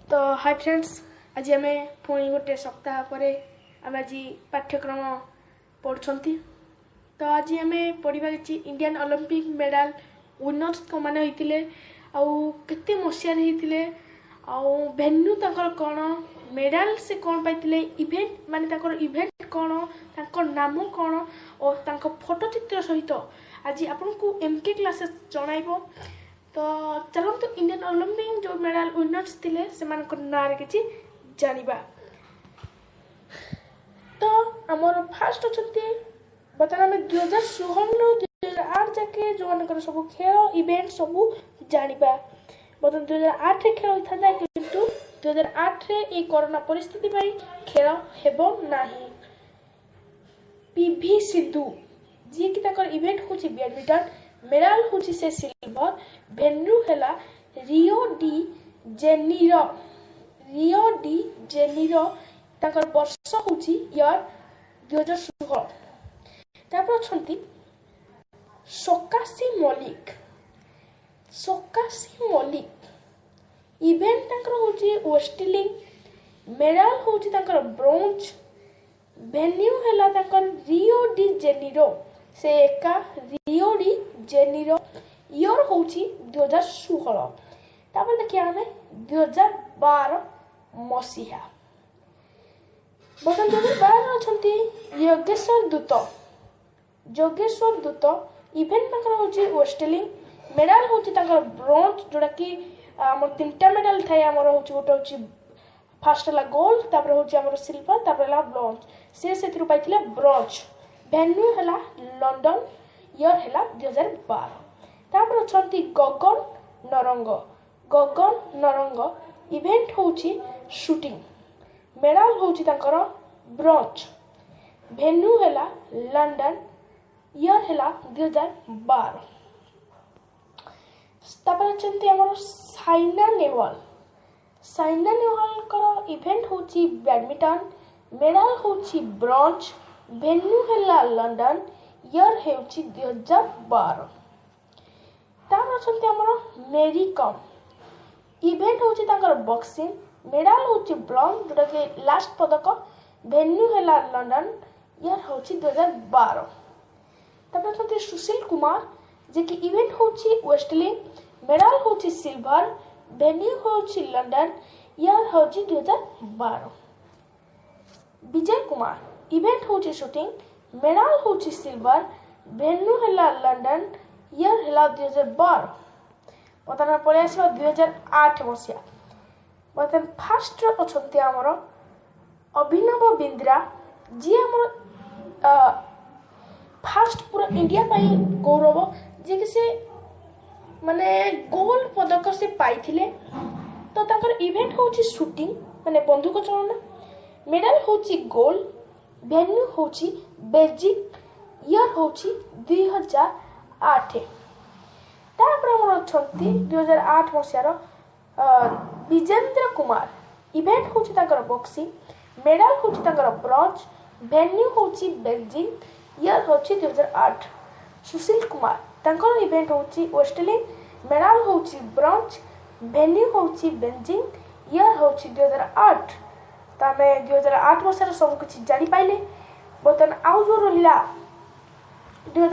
तो hi friends, आज आम पुणी गोटे सप्ताह पर आम आज पाठ्यक्रम पढ़ुंट। तो आज आम पढ़ा इंडियन ओलंपिक मेडल विनर्स को मैंने होते आते मसीह भेन्यू तंकर कौन मेडल से कौन पाई इवेंट माने इवेंट कौन नाम कौन और फोटो चित्र सहित आज आपन को एमके क्लासेस जन। तो चलते इंडियन ओलंपिक जो मेडल विनर्स थे से ना कि जानिबा। तो आमर फास्ट अच्छा बर्तमान आम 2016-2008 जाके जो मान सब खेल इवेंट सब जानिबा। बर्तमान 2008 खेल होता था किंतु 2008 ये कोरोना परिस्थिति खेल हेबो नाही। पीवी सिंधु जी की इवेंट हूँ बैडमिंटन मेडल हूँ से सिल्वर भेन्यू है रियो डी जेनीरो वर्ष हूँ इयर 2016। तापर अच्छा सकाशी मलिक इवेंट हूँ वेस्टलिंग मेडल हूँ ब्रोंज भेन्यू है रियो डी जेनीरो से एका रियो डी जेनीरो इयर हूँ 2016। तापर देखिए आम 2012 मसीहा बर्तमान 2012 अच्छा योगेश्वर दूत इवेंट हूँ वेस्टलिंग मेडल हूँ ब्रोंज जोड़ा कि आम 3टा मेडल थाए आमर हूँ गोटे हूँ फास्ट है गोल्ड तापर हूँ सिल्वर तापर ब्रोंज से पाई ब्रोंज भेन्यू है लंडन इयर है 2012। तापर अच्छा गगन नरंग इवेंट हूँ शूटिंग मेडल हूँ ब्रोंज भेन्यू है लंडन इयर है 2012। तापर अच्छा साइना नेहवाल इवेंट हूँ बैडमिंटन मेडल हूँ ब्रोंज भेन्यू है लंडन इयर है 2012। तापर अच्छा मेरी कम इवेंट हूँ बॉक्सिंग मेडल हूँ ब्रोंज जोटा कि लास्ट पदक भेन्यू है लंडन इयर हूँ 2012। तापर अच्छा सुशील कुमार जे कि इवेंट हूँ वेस्टलिंग मेडल हूँ सिल्वर भेन्यू हूँ लंडन इयर हूँ 2012। विजय कुमार इवेंट हूँ शूटिंग मेडल हूँ सिल्वर भेन्यू है लंडन इयर है 2012। बर्तमान पलि आस 2008 मसीहा बर्तमान फास्ट अच्छा आमर अभिनव बिंद्रा जी आम फास्ट पूरा इंडिया गौरव जी कि से माने गोल्ड पदक से पाई तो ताकर इवेंट हूँ शूटिंग माने बंदूक चलना मेडल हूँ गोल्ड भेन्यू हूँ बेजिंग इयर हूँ 2008। तापर आमर अच्छा 2008 मसीहार विजेंद्र कुमार इवेंट हूँ बॉक्सिंग मेडल हूँ ब्रोंज भेन्यू हूँ बेजिंग इयर हूँ 2008। सुशील कुमार इवेंट हूँ वेस्टलिंग मेडल हूँ ब्रोंज भेन्यू हूँ बेजिंग इयर हूँ 2008। तो आम 2008 मसीहार सब किसी जानी पाइले। बर्तमान आउ जो रहा